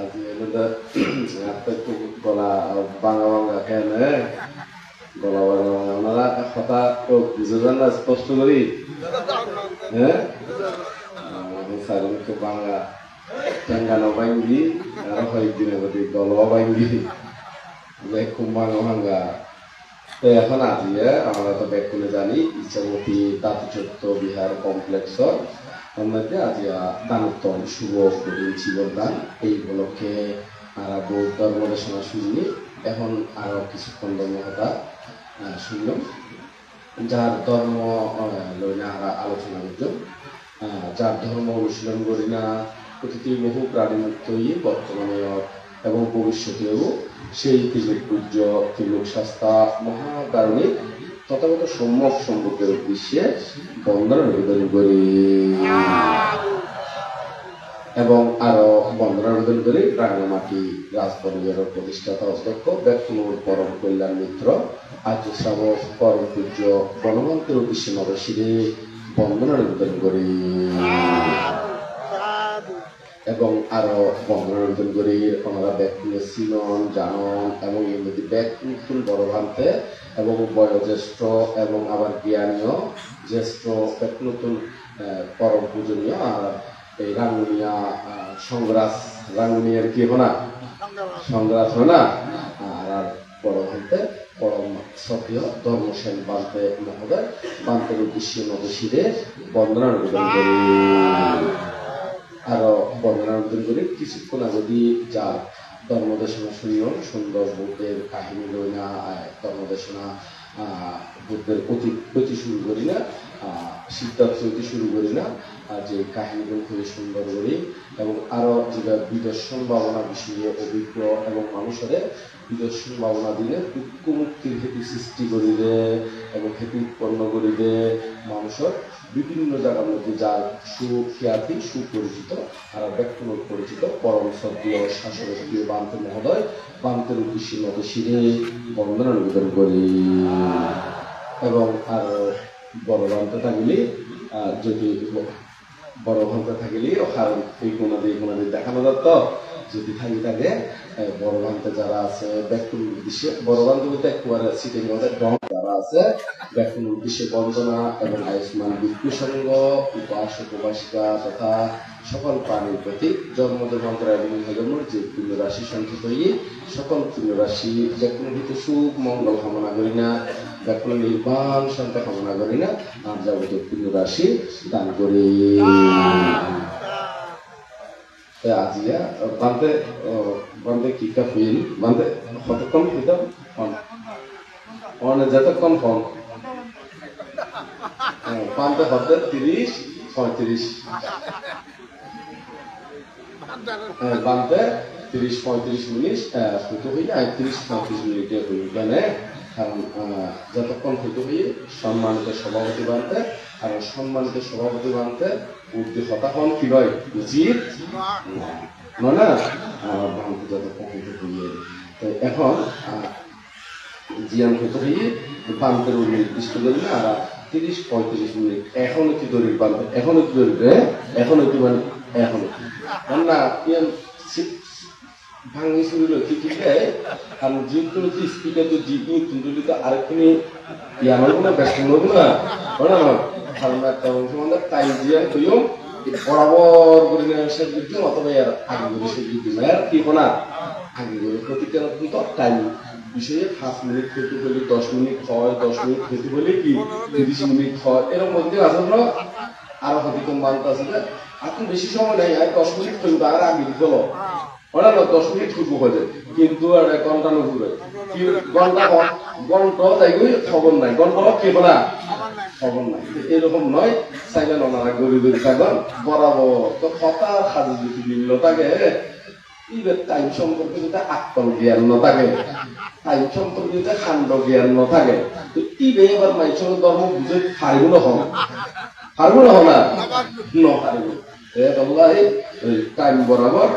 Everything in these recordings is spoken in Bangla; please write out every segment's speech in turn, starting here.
আজি এটা একটু গলা বাংলা বাংলা কেন গলা বাংলা বাংলা ওনারা কথা বুঝবেন না স্পষ্ট করি হ্যাঁ স্যার একটু বাংলা টেঙ্গানো বাইঙ্গি আরো কয়েকদিনের প্রতি দলও বাইঙ্গি খুব বাংলা ভাঙ্গা তো এখন আজি আমরা তো ব্যাকুলে জানি ইচ্ছামতি তাঁতিচত্ব বিহার কমপ্লেক্স মধ্যে আজি দানোত্তম শুভ জীবনদান এই উপলক্ষে আমরা বৌদ্ধ ধর্মদেশনা শুনি এখন আরো কিছুক্ষণ ধর্মকথা শুনলাম যার ধর্ম লইনা আমরা আলোচনা করলাম যার ধর্ম অনুশীলন করি না প্রতিটি বহু প্রাণীমুক্তই বর্তমানে এবং ভবিষ্যতেও সেই তিলক পূজ্য তিলক শাস্তা মহাকারণিক তথাগত সম্যক সম্পর্কের উদ্দেশ্যে বন্দনা নিবেদন করি এবং আরো বন্দনা নিবেদন করি রাঙ্গামাটি রাজপরিবারের প্রতিষ্ঠাতা অধ্যক্ষ ব্যক্তিমূল পরম কল্যাণ মিত্র আর্য শ্রাবক পরম পূজ্য বনমন্ত্রের উদ্দেশ্যে নবশিরে বন্দনা নিবেদন করি এবং আরো বঙ্গবন্ধু করি আমরা ব্যক্তি চিনন জানন এবং এমনি ব্যক্তি নতুন বড় ভান্তে এবং বয়োজ্যেষ্ঠ এবং আবার জ্ঞানীয় জ্যেষ্ঠ ব্যক্তি নতুন পরম পূজনীয় আর এই রাঙ্গুনিয়া সংগ্রাস রাঙ্গুনিয়ার কি হনা সংগ্রাস হয় না আর বড় ভান্তে পরম শ্রদ্ধেয় ধর্মসেন বান্তে মহোদয় বান্তের উদ্দেশ্যে নবশিরে বন্দনা নিবেদন করি আরো বর্ণনা করি কিছুক্ষণ আগে যার ধর্মদেশনা শুনিও সুন্দর বুদ্ধের কাহিনী লই না ধর্মদেশনা বুদ্ধের অতি শুরু করি না সিদ্ধার্থ অতি শুরু করি না যে কাহিনীগুলো খুবই সুন্দর করি এবং আরো যেটা বিদর্শন ভাবনা বিষয়ে অভিজ্ঞ এবং মানুষের বিদর্শন ভাবনা দিলে দুঃখ মুক্তির হেতু সৃষ্টি করিলে এবং হেতু উৎপন্ন করিলে মানুষের বিভিন্ন জায়গার মধ্যে যার সুখ্যাতি সুপরিচিত আর ব্যক্তিগত পরিচিত পরম শ্রদ্ধেয় শাসক বান্তে মহোদয় বান্তের উদ্দেশ্যে নবশিরে বন্দনা নিবেদন করি এবং আর বড় বান্তে থাকলে যদি বড় ভান্তে থাকলে কারণ এই কোনাদি দেখানো যাত যদি থাকি থাকে বড় ভান্তে যারা আছে ব্যক্তির উদ্দেশ্যে বড় বান্তে বলতে একেবারে সিটিং যারা আছে ব্যক্তির উদ্দেশ্যে বন্দনা এবং আয়ুষ্মান বিদ্যু সঙ্গ উপাসক উপাসিকা তথা সকল প্রাণীর প্রতি জন্ম জন্মান্তর এবং জন্মের যে পুণ্য রাশি সঞ্চিত হয়ে সকল পুণ্য রাশি ব্যক্তির ভিতরে সুখ মঙ্গল কামনা করি না ব্যক্তির নির্বাণ শান্ত কামনা করি না আর যাবতীয় পুণ্য রাশি দান করি আজিয়া বান্তে বান্তে কিটা ফিল বান্তে কতক্ষণ কিটা অনেক যতক্ষণ ফোন বান্তে হতে 30-35 বান্তে 30-35 মিনিট হইতে হইলে 30-35 মিনিটে হইল কেন কারণ যতক্ষণ হইতে হইয়ে সম্মানিত সভাপতি বানতে আর সম্মানিত সভাপতি বানতে উর্দি হতাক্ষণ কি হয় উচিত নয় না বানতে যতক্ষণ হইতে হইয়ে তো এখন জিয়ান হইতে হইয়ে বানতের নির্দিষ্ট করি না আর 30-35 মিনিট এখনো কি দড়ির বানতে এখনো কি দড়িবে এখনো কি মানে এখনো না ভাঙি শুরু কি কি কারণ যেগুলো যে স্পিডে তো জিপি কিন্তু আরেকখানি আমার কোনো ব্যস্ত নব না না কারণ একটা অংশ আমাদের টাইম দিয়ে কইও বরাবর করে সে দিদি অথবা এর আগে করে সে দিদি আর কি না আগে করে প্রতিটা কিন্তু টাইম বিষয়ে 5 মিনিট খেতে বলি 10 মিনিট হয় 10 মিনিট খেতে বলি কি 30 মিনিট হয় এর মধ্যে আসলে আরো হয়তো মানতে আছে আপনি বেশি সময় নেই 10 মিনিট কিন্তু আর আগে দিতে ওরা না 10 মিনিট খুঁজবো হয়ে যায় কিন্তু আর ঘন্টা নঘুরে ঘন্টা তাই খবর নাই ঘন্টা কেবো না খবর নাই এরকম নয় চাইলে ওনারা গড়ি গড়ি থাকবেন বরাবর তো কথা খাজু যদি মিলল থাকে ইবের টাইম সম্পর্কে যদি আত্ম জ্ঞান ন থাকে টাইম সম্পর্কে যদি কাণ্ড জ্ঞান ন থাকে তো ইবে এবার মাইসের ধর্ম বুঝে পারিব না হন না পারিব টাইম বরাবর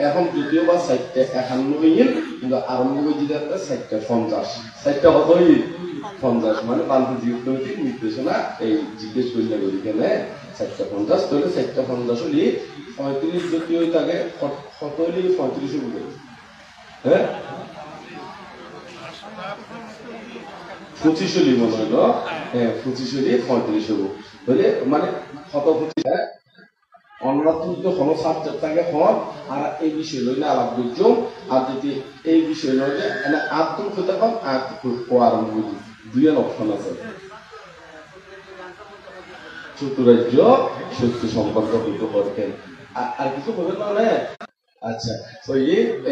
এখন যদিও বা 4:51 হইল কিন্তু আরম্ভ হয়ে যেতে 4:50 4টা হতই 50 মানে বালতি জিওগ্রাফির নির্দেশনা এই জিজ্ঞেস করলে করি কেন 450 তাহলে 450 হলি 35 যদি ওই থাকে কত হলি 35 হবে হ্যাঁ 25 হলি মনে হলো হ্যাঁ 25 হলি 35 হবো বলে মানে কত 25 হ্যাঁ অন্যত্র কোনো সাবজেক্ট থাকে হন আর এই বিষয় লইলে আলাপ বুঝছো আর যদি এই বিষয় লইলে মানে আত্ম হতে হন আর কোয়ারম বুঝি দুইয়ের অপশন আছে চতুরাজ্য সত্য সম্পর্ক হইতে পারতেন আর কিছু বলবেন না আচ্ছা তো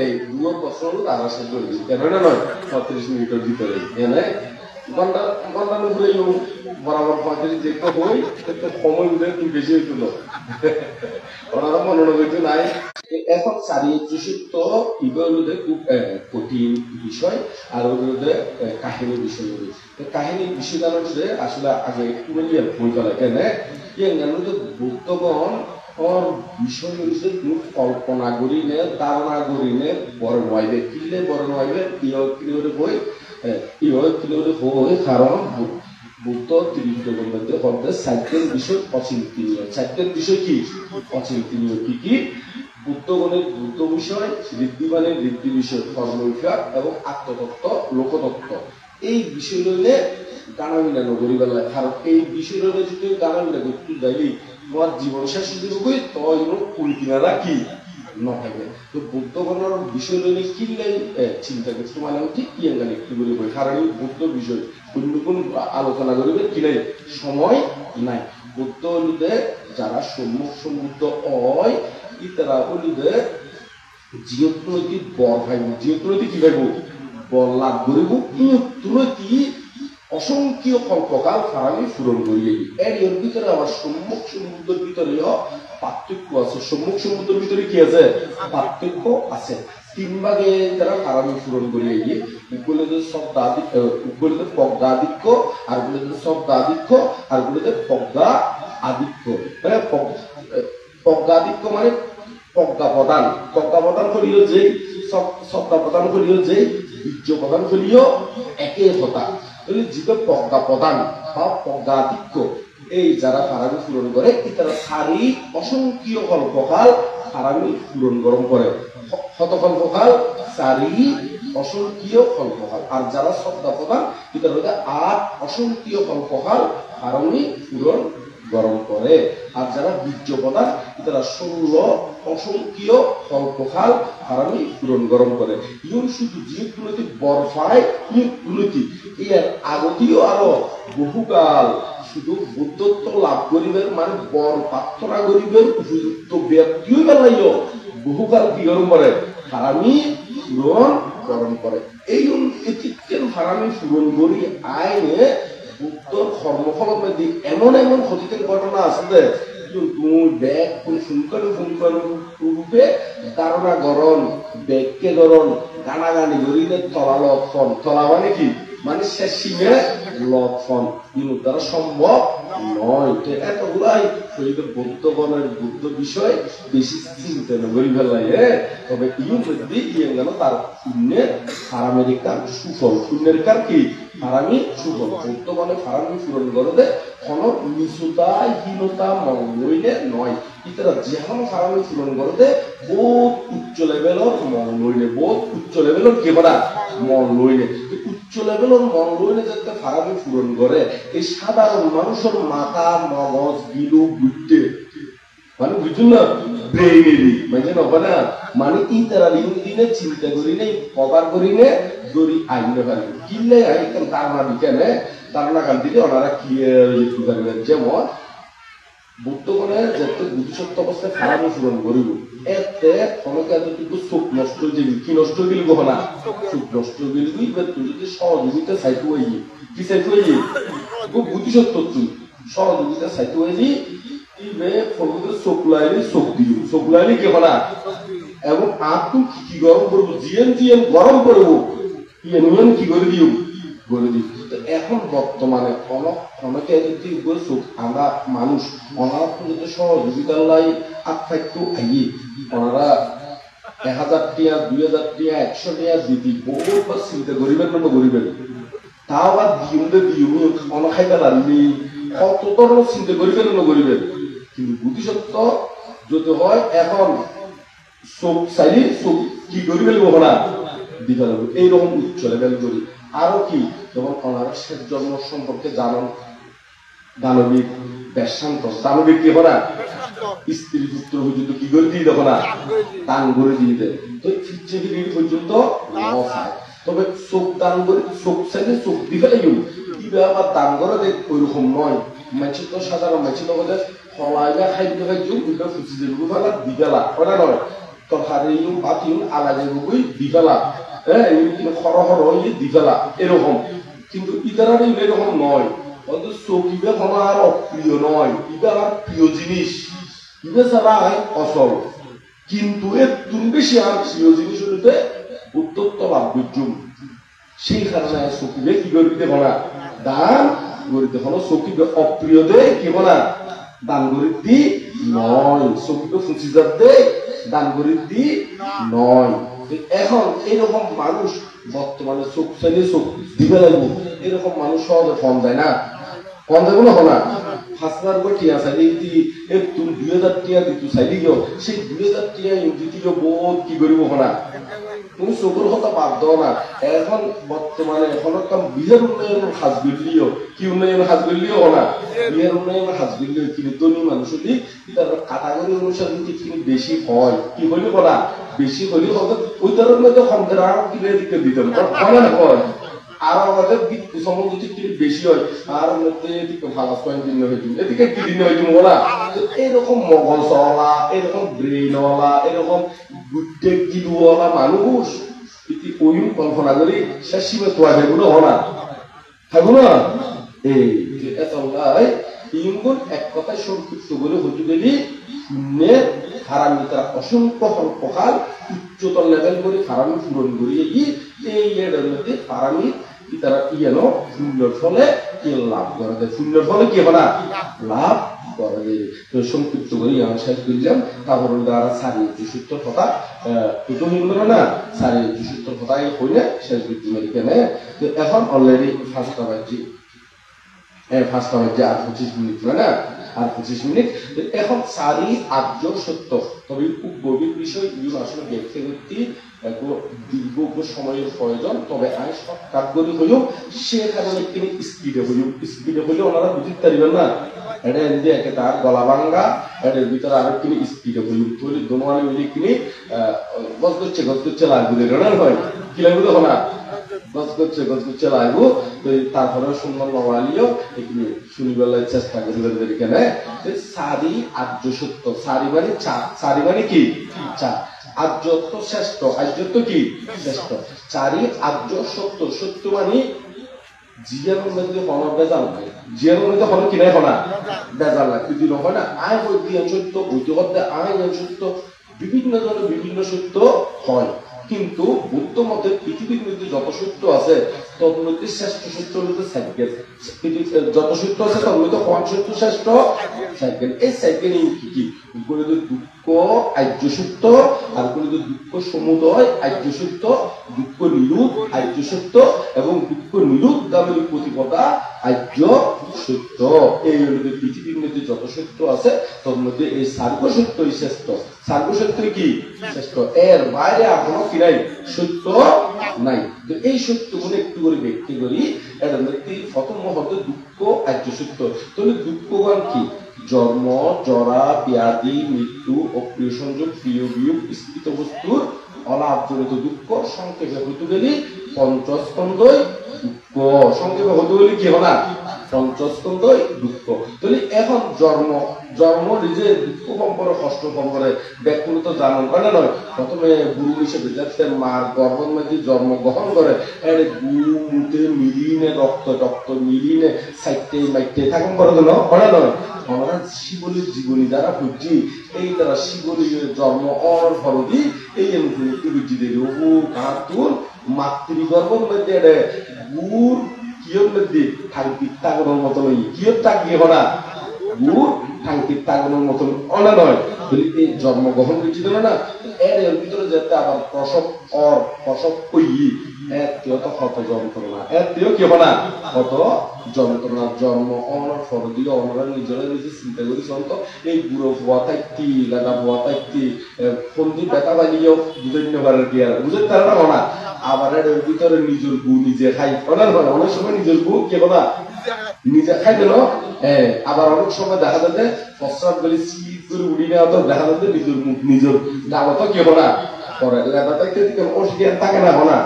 এই দুটো প্রশ্ন তারা শেষ করে দিই কেন না নয় 35 মিনিটের ভিতরে এনে ঘন্টা ঘুরে বরাবর 35 দেখতে হই সময় উঠে একটু বেশি হইছিল ওনারা মনে হইতো নাই এখন চারিত্রিক তো ইগুলোতে খুব কঠিন বিষয় আর ওগুলোতে কাহিনী বিষয় কাহিনী বিষয় জানাতে আসলে আগে একটু বলিয়ে ভুল করা কেন বুদ্ধগণ ওর বিষয় হচ্ছে কল্পনা করি নে ধারণা করি নে বড় নয়বে কিনলে বড় নয়বে কিলোরে বই কিলোরে হই কারণ বুদ্ধ ত্রিবিক্রমের মধ্যে হচ্ছে চারটের বিষয় অচিন্তনীয় চারটের বিষয় কি অচিন্তনীয় কি বুদ্ধগণের বুদ্ধ বিষয় ঋদ্ধিমানের ঋদ্ধি বিষয় কর্মবিভাগ এবং আত্মতত্ত্ব লোকতত্ত্ব এই বিষয় লইলে গানা মিলানো গরিবেলা কারণ এই বিষয় লইলে যদি গানা মিলা করতে যাইলি তোমার জীবন শেষ হয়ে যাবে তখন কুড়ি কিনারা কি নথাকবে তো বুদ্ধগণের বিষয় লইলে কিনলে চিন্তা করছে মানে ঠিক কি আঙ্গালি একটু বলে বই কারণ বুদ্ধ বিষয় অন্য কোন আলোচনা করিবে কিনে সময় নাই বুদ্ধ হলিতে যারা সম্মুদ্ধ হয় ইতারা হলিতে জিয়ত্রনৈতিক বর ভাইব জিয়ত্রনৈতিক কি ভাইব বর লাভ করিব ইয়ত্রনৈতিক অসংখ্য কল্পকাল ফারামি পূরণ করিয়ে এর ভিতরে আবার সম্মুখ সমুদ্রের ভিতরেও পার্থক্য আছে সম্মুখ সমুদ্রের ভিতরে কি আছে পার্থক্য আছে তিন ভাগে তারা ফারামি পূরণ করিয়ে গিয়ে উপগুলোতে শব্দাধিক্য উপগুলোতে পজ্ঞাধিক্য আর গুলোতে শব্দাধিক্য আর গুলোতে পজ্ঞা আধিক্য হ্যাঁ পজ্ঞাধিক্য মানে পজ্ঞা প্রদান করিও যে শব্দা প্রদান করিও যে বীর্য প্রদান করিও একে হতা জীবে পজ্ঞা প্রদান বা পজ্ঞাধিক্য এই যারা ফারামি পূরণ করে তারা সারি অসংখ্য কল্পকাল ফারামি পূরণ গরম করে শত কল্পকাল সারি অসংখ্য কল্পকাল আর যারা শব্দা প্রদান তারা 8 অসংখ্য কল্পকাল ফারামি পূরণ গরম করে আর যারা বীর্য প্রদান তারা 16 অসংখ্য কল্পকাল ফারামি পূরণ গরম করে ইউন শুধু জীবগুলোতে বরফায় ইউগুলোতে এর আগতীয় আরো বহুকাল শুধু বুদ্ধত্ব লাভ করিবেন মানে বর প্রার্থনা করিবেন উপযুক্ত ব্যক্তিও বেলাইও বহুকাল কি গরম করে ফারামি পূরণ গরম করে এই এটিকের ফারামি পূরণ করি আইনে বুদ্ধর কর্মফলের মধ্যে এমন এমন ক্ষতিকর ঘটনা আছে তুমি ব্যাগ কোন ফুনকানো রূপে ধারণা গরণ ব্যাগকে গরণ গানাগানি গরিলে তলা লক্ষণ তলা মানে কি মানে শেষ সীমে লক্ষণ কিন্তু তারা সম্ভব নয় এতগুলাই বৌদ্ধগণের বুদ্ধ বিষয় বেশি চিন্তা করি ফেলাই তবে ইউ মধ্যে ইয়ে গেল তার শূন্যের ফারামের কার সুফল শূন্যের কার কি ফারামি সুফল বৌদ্ধগণে ফারামি পূরণ করতে কোন নিচুতাহীনতা মঙ্গলইলে নয় ইতারা যেমন ফারামি পূরণ করতে বহুত উচ্চ লেভেলের মন লইলে বহুত উচ্চ লেভেলের কে বলা মন লইলে উচ্চ লেভেলের মন লইলে যাতে ফারামি পূরণ করে এই সাধারণ মানুষের মাথা মগজ গিলু বুঝতে মানে বুঝুন না ব্রেইনেরই মানে নবা না মানে ইতারা দিনে চিন্তা করি নেই কভার করি নে দড়ি আইনে পারবে কিনলে আইকান ধারণা বিজ্ঞানে ধারণা কান দিলে ওনারা কি পারবেন যেমন বুদ্ধগণের যাতে বুদ্ধিসত্ত্ব অবস্থায় ফারামি পূরণ করিব এতে অনেকে কিন্তু চোখ নষ্ট হয়ে যাবি কি নষ্ট হয়ে গেলি গহনা চোখ নষ্ট হয়ে গেলি তুই যদি সহযোগিতা চাইতে হয়ে কি চাইতে হয়ে খুব বুদ্ধিসত্ত্ব তুই সহযোগিতা চাইতে হয়ে চোখ লাইলি কে বলা এবং আত্ম কি গরম করবো জিএন গরম করবো কি করে দিও বলে দিই এখন বর্তমানে অনেকে আমরা মানুষ ওনারা সহযোগিতার লাই আত্মাক্য আইয়ে ওনারা 1000 টিয়া 2000 টিয়া 100 টিয়া দিতি বহুবার চিন্তা করিবেন না করিবেন তাও আবার দিউমি খাওয়ানো খাইতে পারিনি কত ধরনের চিন্তা করিবেন নকরিবেন কিন্তু বুদ্ধিসত্ত্ব যদি হয় এখন চোখ চাইলে চোখ কি করি ফেলব না দিতে লাগবে এইরকম উচ্চ লেভেল করি আরো কি যেমন অনারসের জন্ম সম্পর্কে জানান দানবিক বেশান্ত দানবিক কি করা স্ত্রী পুত্র পর্যন্ত কি করে দিয়ে দেখো না দান করে দিয়ে দেয় তো ফিরছে পর্যন্ত তবে চোখ দান করে চোখ চাইলে চোখ দিয়ে ফেলে দিবে আবার দান করে দেখ ওইরকম নয় মাছি তো সাধারণ মাছি তো ওদের ফলাইলে খাইতে খাইছো ওইটা ফুচি দেবো ফেলা দিবেলা ওটা নয় তরকারিও পাতিও আলাদা বই দিবেলা হ্যাঁ হর হয়ে দিবেলা এরকম কিন্তু ইতারা এরকম নয় অন্তত চৌকিবে কোনো আর অপ্রিয় নয় এটা আমার প্রিয় জিনিস এটা ছাড়া অচল কিন্তু এর তুমি বেশি আর প্রিয় জিনিস হইতে উত্তপ্ত ভাবজুম সেই কারণে চৌকিবে কি করে দেখো না দান করে দেখো চৌকিবে অপ্রিয় দে কি না দান করে দি নয় চৌকিবে ফুচি যাত দে দান করে দি নয় এখন এইরকম মানুষ বর্তমানে চোখ চাইলে চোখ দিবে লাগবে এরকম মানুষ সহজে ফোন দেয় না কম দেবো না হনা ফাঁসবার করে টিয়া চাইলে তুমি 2000 টিয়া দিত চাইলে গিয়েও সেই 2000 টিয়া দিতে বহুত কি করিব হনা তুমি চকুর কথা বাদ দাও না এখন বর্তমানে এখন একটা বিয়ের উন্নয়ন সাজ করলিও কি উন্নয়ন সাজ করলিও হনা বিয়ের উন্নয়ন সাজ করলিও কিন্তু ধনী মানুষ হলে তার কাটাগরি অনুসারে কিন্তু বেশি হয় কি হইলে বলা বেশি হলে হয়তো ওই ধরনের মধ্যে সম্পদের আরো কিনে দিকে দিতে হয় আর আমাদের সম্বন্ধ যদি বেশি হয় আর মধ্যে ভালো এদিকে কি দিন হয়েছে বলা এরকম মগজওয়ালা এরকম ব্রেনওয়ালা এরকম বুদ্ধে গিলওয়ালা মানুষ ওই কল্পনা করি শেষ সীমে তোয়া যেগুলো হনা থাকবো না এই এত ইমগুন এক কথায় সংক্ষিপ্ত করে হতে গেলি শূন্যের হারামি তারা অসংখ্য প্রকার উচ্চতর লেভেল করে হারামি পূরণ করিয়ে গিয়ে এই এর মধ্যে হারামি তারা ইয়েনো শূন্যর ফলে কি লাভ করা যায় শূন্যর ফলে কি হবে না লাভ করা যায় তো সংক্ষিপ্ত করে আমি শেষ করলাম তারপর দ্বারা 670 কথা দুটো হিন্দু না 670 কথাই হইলে শেষ করতে পারি কেন এখন অলরেডি ফার্স্ট বাজছি ফার্স্ট বাজছে আর 25 মিনিট না আর 25 মিনিট এখন সারি আর্য সত্য তবে খুব গভীর বিষয় ইউন আসলে দেখতে দেখতে দীর্ঘ সময়ের প্রয়োজন তবে আই শর্টকাট করে হইও সে কারণে তিনি স্পিডে হইলে ওনারা বুঝতে পারবেন না এটা এমনি একে তার গলা ভাঙ্গা এটার ভিতরে আরো তিনি স্পিডে হইব তৈরি দোনোয়ালি হইলে তিনি গছ করছে লাগবে হয় কি লাগবে তখন না গছ করছে লাগবো তো তারপরে সুন্দর নবালিও এখানে শুনিবেলার চেষ্টা করিবেন এখানে সারি আর্য সত্য সারি মানে কি চা আর্যত্ব শ্রেষ্ঠ আর্যত্ব কি শ্রেষ্ঠ চারি আর্য সত্য সত্য মানে জিয়ার মধ্যে হন বেজাল নাই জিয়ার মধ্যে হন কি নাই হনা বেজাল নাই যদি নহয় না আয় বৈদ্য সত্য বৈদ্যগত আয় সত্য বিভিন্ন ধরনের বিভিন্ন সত্য হয় কিন্তু বুদ্ধ মতে পৃথিবীর মধ্যে যত সত্য আছে তত মধ্যে শ্রেষ্ঠ সত্য হলো সাইকেল যত সত্য আছে তার মধ্যে কোন সত্য শ্রেষ্ঠ সাইকেল এই সাইকেল কি উপরে দুঃখ আর্য সত্য আর উপরে দুঃখ সমুদয় আর্য সত্য দুঃখ নিরূপ আর্য সত্য এবং দুঃখ নিরূপ গামী প্রতিপদা আর্য সত্য এই হলো পৃথিবীর মধ্যে যত সত্য আছে তার মধ্যে এই সার্ব সত্যই শ্রেষ্ঠ সার্ব সত্য কি শ্রেষ্ঠ এর বাইরে এখনো কি নাই সত্য নাই তো এই সত্য গুলো একটু করে ব্যক্তি করি এর মধ্যে প্রথম হতো দুঃখ আর্য সত্য তাহলে দুঃখগান কি জন্ম জরা ব্যাধি মৃত্যু অপ্রিয় সংযোগ প্রিয় বিয়োগ স্থিত বস্তুর অলাভজনিত দুঃখ সংক্ষেপে হতে গেলে পঞ্চস্কন্ধই দুঃখ সংক্ষেপে হতে গেলে কি হবে না পঞ্চস্কন্ধই দুঃখ তাহলে এখন জন্ম নিজে দুঃখ কম করে কষ্ট কম করে ব্যক্তিগত জানন করে নয় প্রথমে গুরু হিসেবে যাতে মার গর্ভের মধ্যে জন্মগ্রহণ করে এর গুরুতে মিলিনে রক্ত মিলিনে সাইটে মাইটে থাকুন করে দেন করে নয় আমরা শিবলীর জীবনী দ্বারা বুঝছি এই দ্বারা শিবলীর জন্ম অর ফলদি এই বুঝছি দেখি ও কাতুর মাতৃগর্ভের মধ্যে গুড় কিয়র মধ্যে থাকবি তাগরের মতো লই কিয়র তাকিয়ে হনা গুড় টাঙ্কির তাগানোর মতন অনা নয় এই জন্মগ্রহণ করছি না এর ভিতরে যেতে আবার প্রসব কই এর তো কত যন্ত্রণা এর কি হবে না কত যন্ত্রণা জন্ম অনর ফরদিও অনরা নিজেরা নিজে চিন্তা করি চলত এই বুড়ো ভুয়া থাকতি গাদা ভুয়া থাকতি ফন্দি বেতা বানিয়েও বুঝে নিতে পারে কি আর বুঝে তারা না আবার এর ভিতরে নিজের গু নিজে খাই অনেক সময় নিজের গু কি না নিজে খাই দিল আবার অনেক সময় দেখা যাবে প্রস্রাব গেলে শীত করে উড়ি নেওয়া তো দেখা যাবে নিজের মুখ নিজের ডাবা তো কি না করে লেদাটা অসুবিধা থাকে না না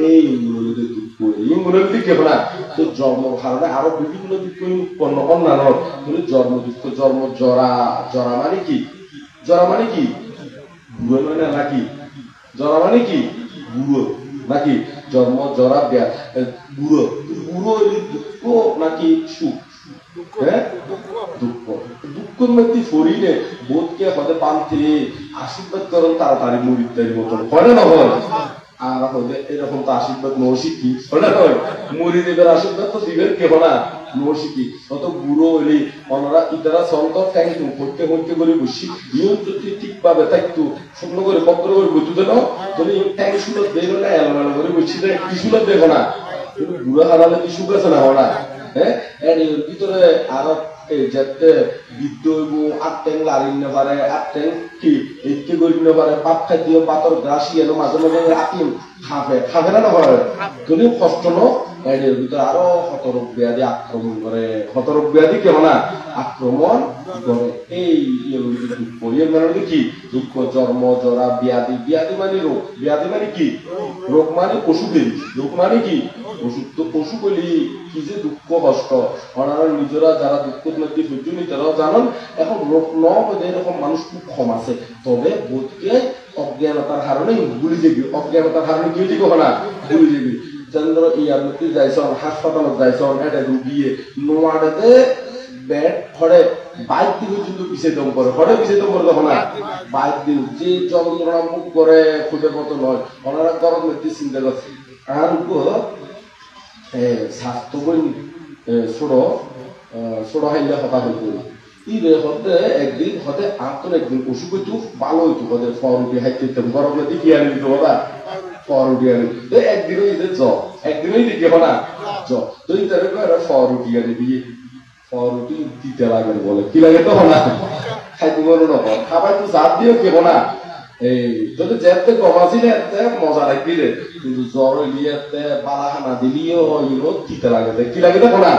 এই দুঃখ এই মনে কি না তো জন্ম কারণে আরো বিভিন্ন দুঃখ উৎপন্ন অন্যান্য জন্ম দুঃখ জন্ম জরা জরা মানে কি জরা মানে কি বুড়ো নয় না নাকি জরা মানে কি বুড়ো নাকি জন্ম জরা বুড়ো বুড়ো দুঃখ নাকি সুখ হ্যাঁ দুঃখ দুঃখের মধ্যে শরীরে বোধকে হতে পান্তে আশীর্বাদ করেন তাড়াতাড়ি মরিদারি মতন হয় না হয় আর হলে এরকম তো আশীর্বাদ নৌশিকি হয় না হয় মরিদেবের আশীর্বাদ তো দিবেন কেহ না নৌশিকি অত বুড়ো হইলে ওনারা ইতারা সন্ত ট্যাঙ্ক হইতে হইতে করে বসি নিয়ম যদি ঠিক পাবে তাই একটু শুকনো করে পত্র করে বুঝতে দাও যদি ট্যাঙ্ক শুলো দেবে না এলোমেলো করে বসি দেয় কি শুলো দেখো না কিন্তু বুড়ো হারালে কি সুখ আছে না হয় না হ্যাঁ এর ভিতরে আরো যাতে বৃদ্ধ হইব আটটেং লারিন না পারে আটটেং কি একে করি না পারে পাপ খাদ্য পাতর গ্রাসি এলো মাঝে মাঝে আতিম খাবে না হয় কিন্তু কষ্ট নো এর ভিতরে আরো হতরোগ ব্যাধি আক্রমণ করে হতরোগ ব্যাধি কেমন না আক্রমণ করে এই দুঃখ এর মানে কি দুঃখ জন্ম জরা ব্যাধি ব্যাধি মানে রোগ ব্যাধি মানে কি রোগ মানে পশুদের রোগ মানে কি পশু তো পশু বলি কি যে দুঃখ কষ্ট ওনারা নিজেরা যারা দুঃখের মধ্যে সহ্য তারাও জানেন এখন রোগ ন এরকম মানুষ খুব কম আছে তবে বোধকে অজ্ঞানতার কারণে ভুলে যাবি অজ্ঞানতার কারণে কি হয়েছে কখনা ভুলে যাবি চন্দ্র ইয়ার মধ্যে যাইছন হাসপাতালত যাইছন এটা রুগিয়ে নোয়াড়াতে বেড খড়ে বাইক দিয়ে কিন্তু পিছিয়ে দম করে খড়ে পিছিয়ে দম করে তখন বাইক দিয়ে যে যন্ত্রণা মুখ করে খুদের মতো নয় ওনারা গরম মধ্যে চিন্তা করছে আর স্বাস্থ্য বই ছোট ছোট হাইলে হতা হয়ে পড়ি ইরে হতে একদিন হতে আন্তর একদিন অসুখ হইতো ভালো হইতো হতে ফরুটি হাইতে গরম মধ্যে কি আনি দিত বাবা ফরুটি আনি তো একদিনও ইতে একদিনই দেখি না তো ইতারে ফরুটি আনি দিয়ে ফরুটি দিতে লাগে বলে কি লাগে তো না খাইতে বলো না খাবার তো জাত দিও কেব না এই যদি যেতে কমাছিলে এতে মজা লাগবিলে কিন্তু জ্বর হইলে এতে বালাখানা দিলিও ইনো দিতে লাগে কি লাগে দেখো না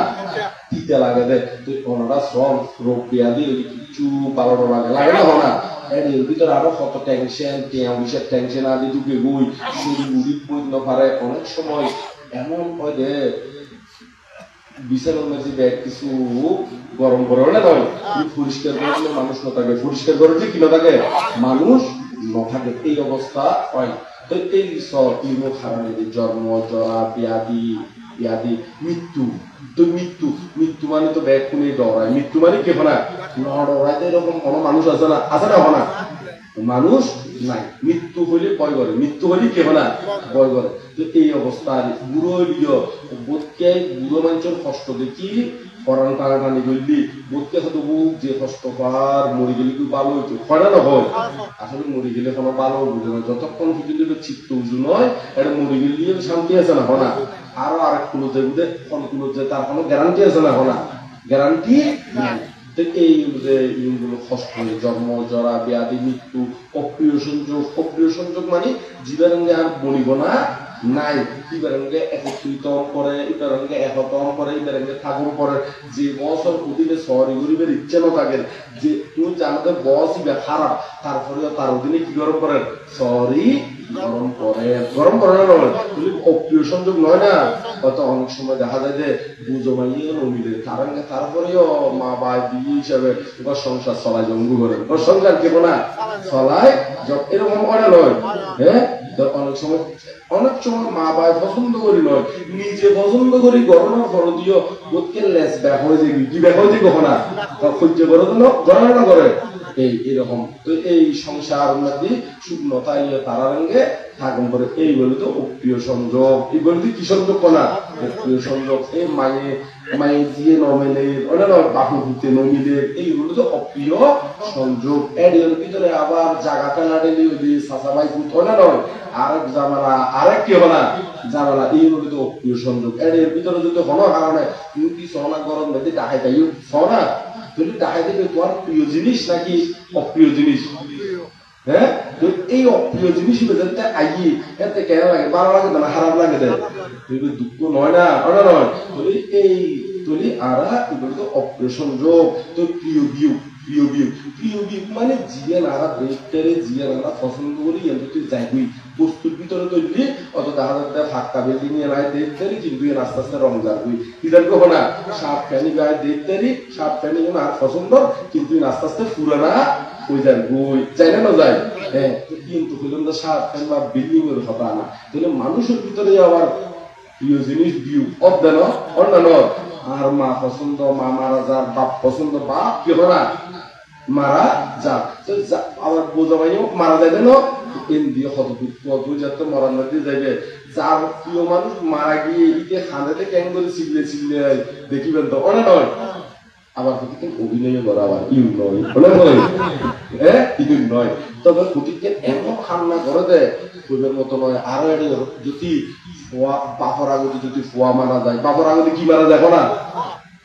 দিতে লাগে দে তুই ওনারা সব রোগ ব্যাধি কিছু পালন লাগে লাগে না না এর ভিতরে আরো কত টেনশন টেনশন আদি ঢুকে গই শরীর উড়িত বইতে না পারে অনেক সময় এমন হয় যে বিছানার মধ্যে ব্যাগ কিছু গরম করে না নয় পরিষ্কার করলে মানুষ না থাকে পরিষ্কার করলে কি না থাকে মানুষ না থাকে এই অবস্থা হয় তো এই সব ইনো কারণে জন্ম জরা ব্যাধি ব্যাধি মৃত্যু তো মৃত্যু মৃত্যু মানে তো ব্যাগ কোনে ডরায় মৃত্যু মানে কে না ডরাইতে এরকম কোনো মানুষ আছে না না মানুষ নাই মৃত্যু হইলে ভয় করে মৃত্যু হইলে কে না ভয় করে তো এই অবস্থায় বুড়ো বোধকে বুড়ো মানুষের কষ্ট দেখি পরাণ টানাটানি করলি বোধকে হয়তো বুক যে কষ্ট পার মরে গেলে কি ভালো হইতো হয় না হয় আসলে মরে গেলে কোনো ভালো বুঝে না যতক্ষণ পর্যন্ত চিত্ত উজু নয় এটা মরে গেলে শান্তি আছে না হয় না আরো আরেক কোনো যে কোন কোনো যে তার কোনো গ্যারান্টি আছে না হয় না গ্যারান্টি নাই এই যে ইগুলো কষ্ট জন্ম জরা ব্যাধি মৃত্যু অপ্রিয় সংযোগ মানে জীবনে আর বলিব না নাই ইবারঙ্গে একত্রিত করে ইবারঙ্গে একতম করে ইবারঙ্গে থাকুন করে যে বছর অধীনে সরি গরিবের ইচ্ছে না থাকে যে তুই জানতে বস ইবা খারাপ তারপরে তার অধীনে কি গরম করেন সরি গরম করে না তুমি অপ্রিয় সংযোগ নয় না হয়তো অনেক সময় দেখা যায় যে বুঝো মাইয়ে নমিলে তারপরেও মা বাই বিয়ে হিসাবে ঘর সংসার চলাই জঙ্গু করে ঘর সংসার কেবো না চলাই এরকম অনেক নয় হ্যাঁ অনেক সময় মা বাই পছন্দ করি নয় নিজে পছন্দ করি গণনার ফল দিও বোধকে লেস ব্যাক হয়ে যাবি কি ব্যাক হয়ে যাবি না সহ্য করে গণনা করে এইরকম তো এই সংসার মধ্যে শুকনতা তারা রঙে থাকুন করে এই বলে তো অপ্রিয় সংযোগ এই বলে কি সংযোগ না অপ্রিয় সংযোগ এই মায়ে মাই দিয়ে নমেলে ওটা নয় বাহু দিতে নমিলে এইগুলো তো অপ্রিয় সংযোগ এর ভিতরে আবার জায়গা ফেলা ডেলি ওই সাসাবাই ভূত ওটা নয় আরেক জামালা আরেক কি হনা জামালা এইগুলো তো অপ্রিয় সংযোগ এর ভিতরে যদি হলো কারণে তুমি কি সোনা গরম বেঁধে ডাকাই তাই সোনা তুমি ডাকাই দেবে তোমার প্রিয় জিনিস নাকি অপ্রিয় জিনিস হ্যাঁ তো এই অপ্রিয় জিনিস বেজাতে আইয়ে এতে কেন লাগে ভালো লাগে না খারাপ লাগে দেয় দুঃখ নয় না ওটা নয় বলি এই তুলি আরা এগুলো তো অপ্রিয় সংযোগ তো প্রিয় বিয়োগ মানে জিয়া নারা দেখতে জিয়া নারা পছন্দ করি এমনি তুই যাইবি বস্তুর ভিতরে তৈরি অত দেখা যাচ্ছে ফাঁকা বিল্ডিং এ নাই দেখতে কিন্তু আস্তে আস্তে রং যাবি কি জানবো না সাপ ফ্যানি গায়ে দেখতে সাপ ফ্যানি আর পছন্দ কিন্তু আস্তে আস্তে পুরানা ওই যান বই যাই না যায় হ্যাঁ কিন্তু পর্যন্ত সাপ ফ্যান বা বিল্ডিং এর কথা না তাহলে মানুষের ভিতরে আবার প্রিয় জিনিস বিয়োগ অজ্ঞান অন্যান্য আর মা পছন্দ মা মারা যার বাপ পছন্দ বাপ কি না মারা যাক আবার বোঝা পাইও মারা যাবে না দিয়ে হত দুঃখ তুই যাতে মরার মধ্যে যাইবে যার প্রিয় মানুষ মারা গিয়ে ইতে খাঁদাতে কেন করে চিল্লে দেখিবেন তো অনেক নয় আবার প্রতিদিন অভিনয় করা আবার ইউ নয় বলে নয় হ্যাঁ ইউ নয় তবে প্রতিদিন এমন খান্না করে দেয় পূর্বের মতো নয় আরো এটা যদি বাপর আগতে যদি ফোয়া মারা যায় বাপর আগতে কি মারা যায় না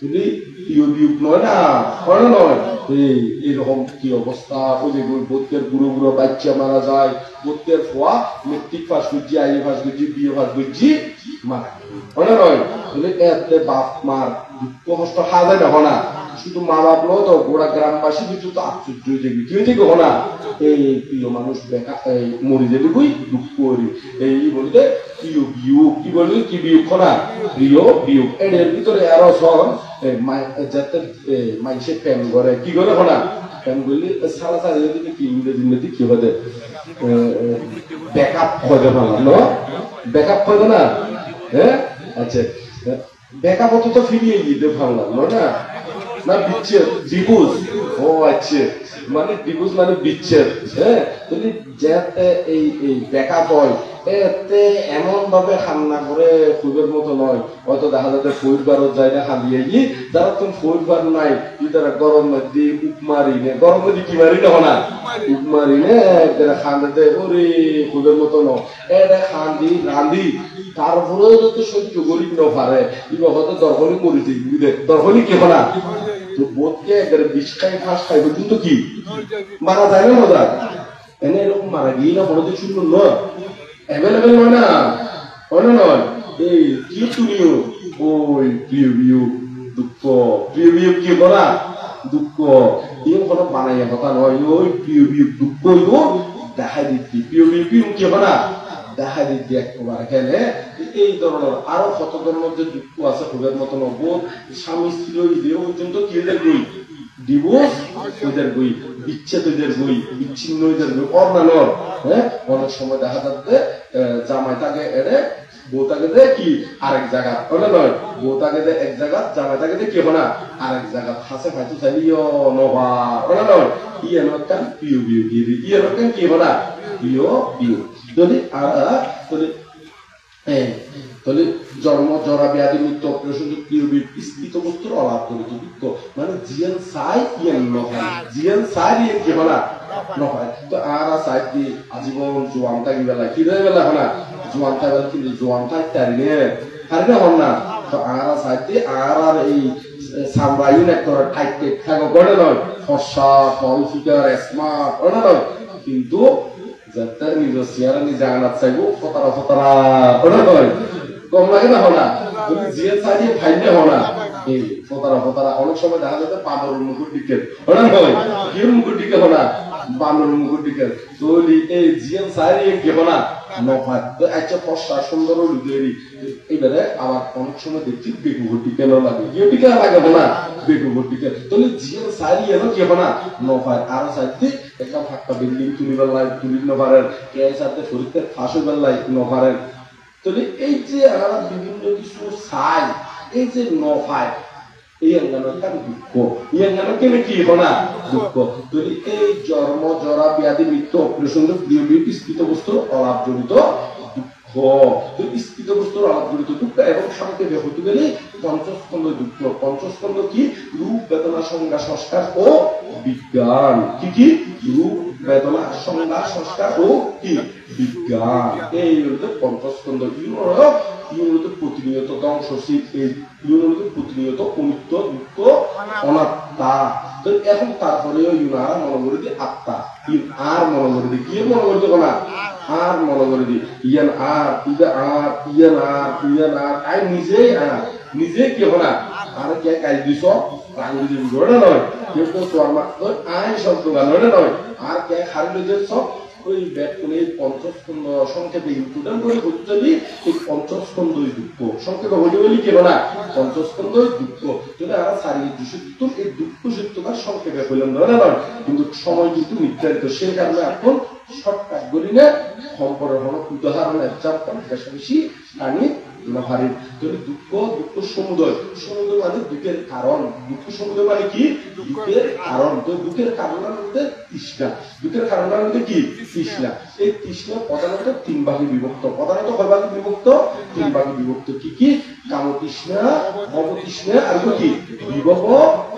তুমি ইউবিউক নয় না হয় নয় এইরকম কি অবস্থা ওই যে বোধকের বুড়ো বুড়ো বাচ্চা মারা যায় বোধকের ফোয়া মেট্রিক পাস করছি আইএ পাস করছি বিএ পাস করছি মারা হয় নয় এতে বাপ মার দুঃখ কষ্ট হাজার দেখো না শুধু মা বাপ নয় তো গোড়া গ্রামবাসী কিছু তো আশ্চর্য দেখবি কি হয়েছে কখনা এই প্রিয় মানুষ বেকা মরি যাবি কই দুঃখ করি এই বলতে প্রিয় বিয়োগ কি বলবি কি বিয়োগ না প্রিয় বিয়োগ এর ভিতরে আরো সব যাতে মাইসে প্যান করে কি করে না প্যান করলে সারা সারা কি ইংরেজি কি হবে ব্যাকআপ হবে ভালো না ব্যাকআপ হবে না হ্যাঁ আচ্ছা ব্যাকআপ হতো তো ফিরিয়ে দিতে ভালো লাগলো না না বিচ্ছেদ ডিভোর্স ও আচ্ছা মানে ডিভোর্স মানে বিচ্ছেদ হ্যাঁ যদি যাতে এই ব্যাকআপ হয় এতে এমন ভাবে খান্না করে খুবের মতো নয় হয়তো দেখা যাচ্ছে পরিবারও যায় না খালিয়ে গিয়ে যারা তুমি পরিবার নাই তারা গরম মধ্যে উপ মারি নে গরম মধ্যে কি মারি না উপ মারি নে খান্দাতে ওরে খুবের মতো ন এটা খান্দি রান্ধি তারপরেও যদি সহ্য করি ন পারে এবার হয়তো দরকারি করিতে দরকারি কি না তো বোধকে একবারে বিষ খাই ফাঁস খাই কিন্তু কি মারা যায় না মজা এনে এরকম মারা গিয়ে না বড়দের শূন্য নয় অ্যাভেলেবেল নয় না অন্য নয় এই কি তুমিও ওই প্রিয় বিয়োগ দুঃখ প্রিয় বিয়োগ কি বলা দুঃখ এই কোনো বানাইয়া কথা নয় ওই প্রিয় বিয়োগ দুঃখ দেখা দিচ্ছি প্রিয় বিয়োগ কি বলা দেখা দিচ্ছি একবার খেলে এই ধরনের আরো কত ধরনের যে দুঃখ আছে খুবের মতো নবোধ স্বামী স্ত্রী পর্যন্ত কি বই ডিভোর্স ওদের বই বিচ্ছেদ ওদের বই বিচ্ছিন্ন ওদের বই অন্যান্য হ্যাঁ অনেক সময় দেখা যাচ্ছে জামাইটাকে এড়ে বউটাকে দে কি আরেক জায়গা ওটা নয় বউটাকে দে এক জায়গা জামাইটাকে দে কি না আরেক জায়গা হাসে ফাইতে চাইলিও নবা ওটা নয় ইয়ে নকান প্রিয় বিয়োগ ইয়ে নকান কি না প্রিয় বিয়োগ যদি তাহলে জন্ম জরা ব্যাধি মৃত্যু অপারেশন প্রিয় বিস্তৃত বস্তুর অলাভ করিত দুঃখ মানে জিয়ান সাই ইয়েন নয় জিয়ান সাই ইয়েন কি না নয় তো আর সাইড দি আজীবন জোয়ান থাকি বেলা কি রয়ে বেলা না জোয়ান থাকি বেলা কিন্তু জোয়ান থাকতে হারি হন না তো আর সাইড দি আর এই সামরাইন একটা টাইট থাকা গড়ে নয় ফসা ফল ফিকার স্মার্ট ওটা নয় কিন্তু যাতে নিজের চেয়ারে নিজে আনাত চাইবো ফতারা ওটা নয় কম লাগে না হনা তুমি জিয়ে চাইয়ে ফাইলে হনা এই ফতারা অনেক সময় দেখা যাচ্ছে বানর মুকুট দিকে ওটা নয় কি মুকুট দিকে হনা বানর মুকুট দিকে তৈরি এই জিয়ে চাইয়ে কি হনা নয় তো একটা ফসা সুন্দর লুকেরি এবারে আবার অনেক সময় দেখছি বেকু ভর্তি কেন লাগে কেউ টিকা লাগে না বেকু ভর্তি কেন তাহলে জিয়ে চাইয়ে এলো কি হনা নয় আরো চাইতে একটা ফাঁকা বিল্ডিং তুলিবার লাই তুলির নপারেন কে সাথে শরীরতে ফাঁস হইবার লাই নপারেন তাহলে এই যে আমরা বিভিন্ন কিছু চাই এই যে নফায় এই অঙ্গানটার দুঃখ এই অঙ্গানো কেন কি না দুঃখ তাহলে এই জন্ম জরা ব্যাধি মৃত্যু অপারেশন প্রিয় বিস্তৃত বস্তুর অলাভ জড়িত দুঃখ হ স্থিত বস্তুর আলাপ জড়িত দুঃখ এবং সংক্ষেপে হতে গেলে পঞ্চস্কন্ধ দুঃখ। পঞ্চস্কন্ধ কি? রূপ বেদনা সংজ্ঞা সংস্কার ও বিজ্ঞান। কি কি? রূপ বেদনা সংজ্ঞা সংস্কার ও কি বিজ্ঞান। এই হলো পঞ্চস্কন্ধ। ইউনিট প্রতিনিয়ত ধ্বংসশীল, এই ইউনিট প্রতিনিয়ত অনিত্য দুঃখ অনাত্মা। তো এখন তারপরেও ইউনার মনে করে দি আত্মা, আর মনে করে দি কি মনে করতে না আর মনে করে দি ইয়ান আর ইদা আর ইয়ান আর ইয়ান আর আই নিজেই আর নিজে কি হবে না আর কে কাজ দিছ রাঙ্গুলি জোড়া নয় কেউ কেউ তোর মাত্র আই শব্দ গান নয় আর কে খালি যে সব ওই ব্যাকুলে পঞ্চস্কন্ধ সংক্ষেপে ইনক্লুডন করে বুঝলি এই পঞ্চস্কন্ধই দুঃখ সংক্ষেপে হইতে বলি কেন না পঞ্চস্কন্ধই দুঃখ। যদি আর সারি দুঃখ এই দুঃখ সত্যতা সংক্ষেপে হইলাম নয় কিন্তু সময় কিন্তু নির্ধারিত, সেই কারণে এখন শর্টকাট বলি না সম্পর্ক হলো উদাহরণ এক্সাম্পল বেশি আনি নহারির। দুঃখ দুঃখ সমুদয়, সমুদয় মানে দুঃখের কারণ। দুঃখ সমুদয় মানে কি? দুঃখের কারণ। তো দুঃখের কারণের মধ্যে তৃষ্ণা, দুঃখের কারণের মধ্যে কি তৃষ্ণা। এই তৃষ্ণা প্রধানত তিন ভাগে বিভক্ত। প্রধানত কয় ভাগে বিভক্ত? তিন ভাগে বিভক্ত। কি কি? কাম তৃষ্ণা, ভব তৃষ্ণা আর কি বিভব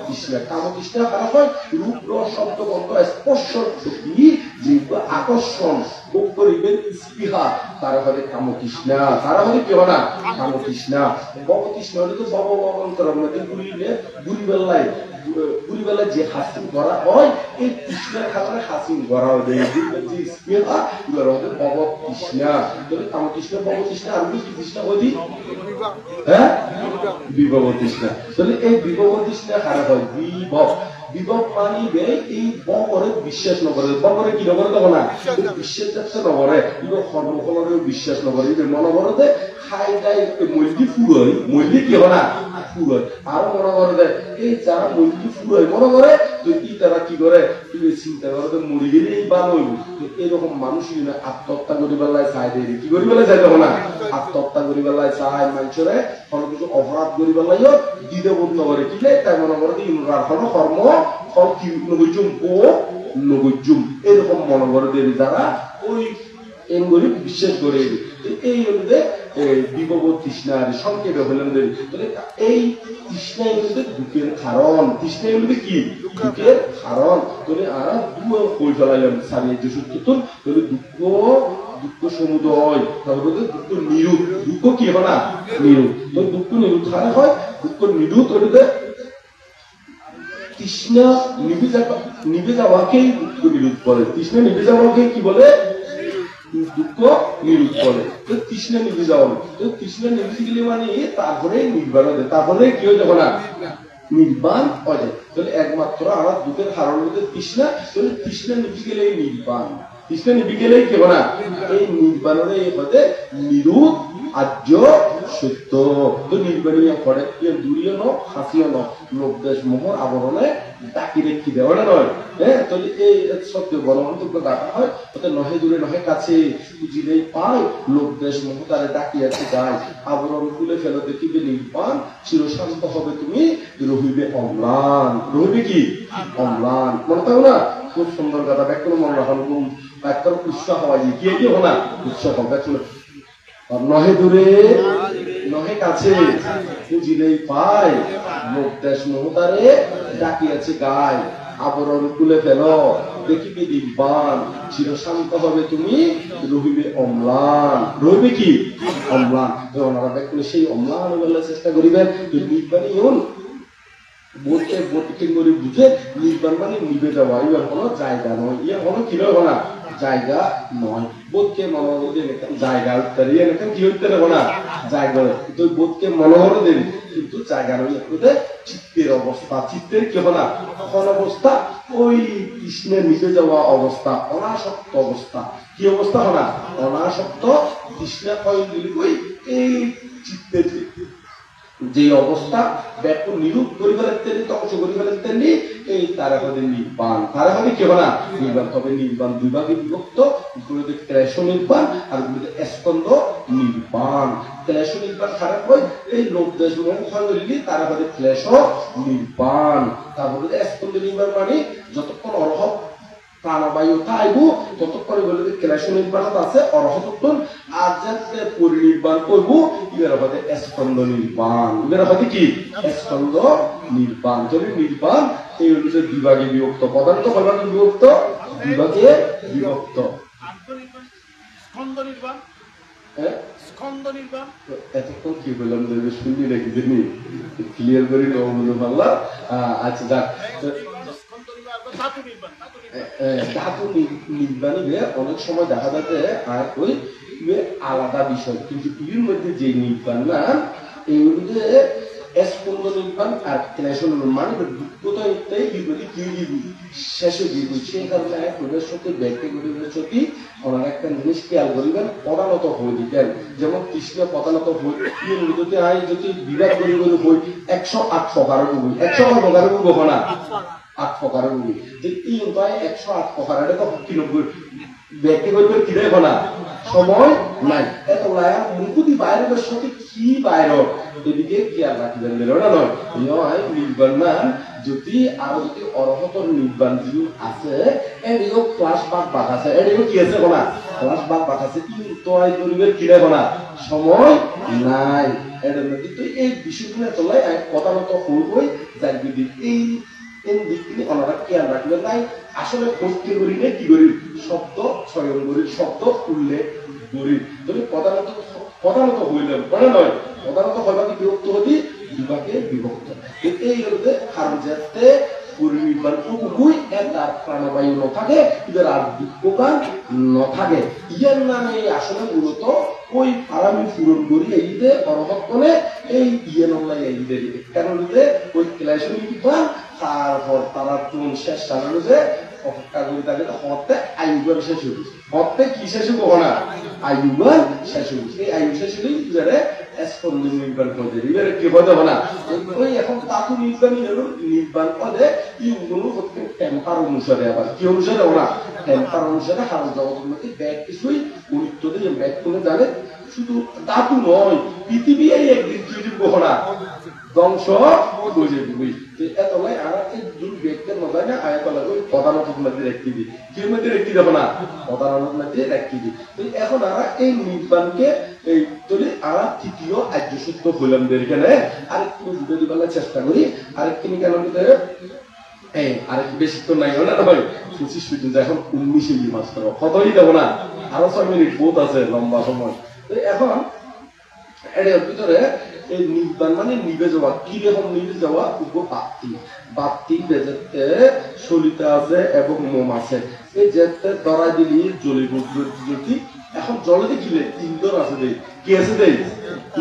তৃষ্ণা। কাম তৃষ্ণা কারা হয়? রূপ রস শব্দ গন্ধ স্পর্শ শক্তি যেগুলো আকর্ষণ ভোগ করিবেন স্পৃহা, তারা হলে কাম তৃষ্ণা। তারা হলে কি হয় না কাম তৃষ্ণা। ভব তৃষ্ণা হলে তো ভব অন্তরের মধ্যে গুলিবেলায় যে হাসিল করা হয় এই তৃষ্ণার কারণে হাসিল করা হয় যে স্পৃহা এগুলো হচ্ছে ভব তৃষ্ণা। তাহলে কাম তৃষ্ণা ভব তৃষ্ণা আর কি তৃষ্ণা বলি হ্যাঁ বিভব তৃষ্ণা। তাহলে এই বিভব তৃষ্ণা কারা হয়? বিভব বিভব মানিবে এই বরে বিশ্বাস নকরে। বরে কি নকরে তখন না বিশ্বাস যাচ্ছে নকরে এগুলো কর্মফলরেও বিশ্বাস নকরে। মনে করতে খাই দাই মলকি ফুল হয়, মলকি কি হয় না ফুল হয়। আর মনে করে এই যারা মলকি ফুল হয় মনে করে তো কি তারা কি করে চিন্তা করে মরি গেলেই ভালো হইব। এরকম মানুষ আত্মহত্যা করি বেলায় চাই দেয়, কি করি বেলায় চাই তখন না আত্মহত্যা করি বেলায় চায় মানুষরে কোনো কিছু অপরাধ করি বেলাইও দিতে বোধ নকরে কিলে তাই মনে করে হলো কর্ম ফল কি নগজুম ও নগজুম এরকম মনে করে দেবে যারা ওই এমগরি বিশ্বাস করে। এই হলে বিভব তৃষ্ণা সংক্ষেপে হলেন দেবে। এই তৃষ্ণাই হলে দুঃখের কারণ। তৃষ্ণাই হলে কি দুঃখের কারণ। তাহলে আর কই ফেলাইলাম সারিয়ে যে সূত্র তাহলে দুঃখ দুঃখ সমুদয়, তারপরে দুঃখ নিরূপ। দুঃখ কি হয় না নিরূপ। তো দুঃখ নিরূপ কারা হয়? দুঃখ নিরূপ হলে তৃষ্ণা নিভে যাওয়াকেই দুঃখ নিরূপ করে। তৃষ্ণা নিভে যাওয়াকে কি বলে? দুঃখ নিরূপ করে। তো তৃষ্ণা নিভে যাওয়া, তো তৃষ্ণা নিভে গেলে মানে তারপরে নির্বাণ হয়, তারপরে কি হয়ে যাবে না নির্বাণ হয়ে যায়। তাহলে একমাত্র আমার দুঃখের কারণ হচ্ছে তৃষ্ণা। তাহলে তৃষ্ণা নিভে গেলে নির্বাণ, তৃষ্ণা নিভে গেলে কি হবে না এই নির্বাণের হতে নিরূপ আর্য সত্য। তো নির্বাণীয় করে দূরীয় ন হাসিও ন লোক দেশ মোহর আবরণে ডাকি রেখি দেওয়া নয়। হ্যাঁ তাহলে এই সত্য গণমন্তব্য ডাকা হয় ওতে নহে দূরে নহে কাছে খুঁজিলেই পায় লোক দেশ মোহ তারে ডাকিয়াছে যায় আবরণ খুলে ফেলো দেখিবে নির্বাণ চিরশান্ত হবে তুমি রহিবে অম্লান। রহিবে কি অম্লান। মনে থাকো না খুব সুন্দর কথা ব্যাকরণ মনে রাখা ব্যাকরণ উৎসাহ হয় কি কি হো না উৎসাহ ব্যাকরণ নহে দূরে নহে কাছে খুঁজিলেই পায় লোক দেশ মোহতারে ডাকিয়াছে গায় আবরণ খুলে ফেল দেখিবে নির্বাণ চিরশান্ত হবে তুমি রহিবে অম্লান। রহিবে কি অম্লান। ওনারা ব্যাকুলে সেই অম্লান বলার চেষ্টা করিবেন। নির্বাণী হন বোধকে বোধকে করে বুঝে নির্বাণ মানে নিবে যাওয়া। ইয়ে কোনো জায়গা নয়, ইয়ে কোনো কি নয় না জায়গা নয়। বোধকে মনোহর দেন জায়গা উত্তর এখানে কি উঠতে দেবো না জায়গা। তো বোধকে মনোহর দেন কিন্তু জায়গা নয়। চিত্তের অবস্থা, চিত্তের কি হবে না কোন অবস্থা ওই কৃষ্ণের নিভে যাওয়া অবস্থা, অনাসক্ত অবস্থা। কি অবস্থা হয় না অনাসক্ত কৃষ্ণের ওই এই চিত্তের যে অবস্থা ব্যাপক নিরূপ করে ফেলেন ধ্বংস করে ফেলেন এই তারা হবে নির্বাণ। তারা হবে কি হবে না নির্বাণ। তবে নির্বাণ দুই ভাগে বিভক্ত, গুলোতে ক্লেশ নির্বাণ আর গুলোতে স্কন্দ নির্বাণ। ক্লেশ নির্বাণ খারাপ হয় এই লোক দেশ মনে তারা হবে ক্লেশ নির্বাণ। তারপরে স্কন্দ নির্বাণ মানে যতক্ষণ অরহত প্রাণবায়ু তাইব ততক্ষণ বলে ক্লেশ নির্বাণ আছে অরহতত্তন আর যাতে পরিনির্বাণ করব ইবের হবে স্কন্দ নির্বাণ ইবের হবে কি স্কন্দ নির্বাণ যদি নির্বাণ এই হচ্ছে বিভাগে বিভক্ত প্রধানত কয়ভাগে বিভক্ত বিভাগে বিভক্ত স্কন্দ নির্বাণ স্কন্দ নির্বাণ এতক্ষণ কি বললাম যে শুনলি নাকি জানি ক্লিয়ার করে নেওয়া পারলা আচ্ছা যাক ধাতু নির্বাণে অনেক সময় দেখা যাচ্ছে আর ওই আলাদা বিষয় কিন্তু এর মধ্যে যে নির্বাণ না এইগুলোতে স্পন্দ নির্বাণ আর ক্লেশন মানে দুঃখতা এর মধ্যে কি শেষে দিয়ে সেই কারণে প্রবেশ সত্যি ব্যক্তিগত সত্যি ওনার একটা জিনিস খেয়াল করিবেন প্রধানত হয়ে দিতেন যেমন কৃষ্ণ প্রধানত হই যদি আই যদি বিবাদ করি হই 108 প্রকারের বই 100 প্রকারের বই না 8 প্রকারের বই যে 3 বাই 108 প্রকারের এটা তো কি নব্বই ব্যক্তি করবে কি দেব না সময় নাই এত লায়া মুকুতি বাইরের সাথে কি বাইরে এদিকে খেয়াল রাখবেন না নয় নয় নির্বাণ না যদি আর যদি অরহতর নির্বাণ যিনি আছে এদিকেও ক্লাস বাদ আছে এদিকেও কি আছে না ক্লাস বাদ আছে কিন্তু পরিবের কি দেব না সময় নাই এর কিন্তু এই বিষয়গুলো চলে প্রধানত হই যার বিধি এই দিকটি ওনারা খেয়াল রাখবেন নাই আসলে করতে করি না কি করি শব্দ স্বয়ং করি শব্দ উল্লেখ করি যদি প্রধানত হইলেন মানে নয় প্রধানত হইবাকে বিভক্ত হতি বিভাগে বিভক্ত এই হতে কারণ যাতে পরিনির্বাণ উপকুই তার প্রাণবায়ু নথাকে ইদের আর বিক্ষোকান নথাকে ইয়ার নামে আসলে মূলত ওই পারামি পূরণ করি এইতে অরহক্ষণে এই ইয়ে নল্লাই এইদের কারণ ওই ক্লাস নির্বাণ তারপর তারা তুন শেষ চালানো যে অপেক্ষা করি তাকে হতে আয়ুবার শেষ হইছে হতে কি শেষ হবো না আয়ুবার শেষ হইছে এই আয়ু শেষ হলেই যারা স্পন্দ নির্বাণ করে এবারে কি হতে হবে না ওই এখন তাতু নির্বাণ পদে ইগুলো হচ্ছে টেম্পার অনুসারে আবার কি অনুসারে ওরা টেম্পার অনুসারে কারণ জগতের মধ্যে ব্যাগ কিছুই গুরুত্ব দিয়ে ব্যাগ তুমি জানে শুধু ধাতু নয় পৃথিবী এই একদিন কি দিব না ধ্বংস বুঝে দিবি এত নয় আর এই দুই ব্যক্তির মধ্যে না আয়াতলা ওই প্রধানত মধ্যে রেখে দিই কি মধ্যে রেখে দেবো না প্রধানত মধ্যে রেখে দিই এখন আর এই নির্বাণকে এই যদি আর তৃতীয় আর্য সূত্র বললাম এখানে আরেকটু বুঝে দিবার চেষ্টা করি আরেকটি কেন আরেক বেশি তো নাই না ভাই 25 মিনিট এখন 19 মাস করো কতই দেবো না আরো 6 মিনিট বহুত আছে লম্বা সময় তো এখন এর ভিতরে এই নির্বাণ মানে নিভে যাওয়া কি রকম নিভে যাওয়া বাতি বাতি বেজেতে সলিতা আছে এবং মোম আছে এই যেতে ধরা দিলি জ্বলি যদি এখন জলে দেখিলে ইন্ধন আছে দেই কি আছে দেই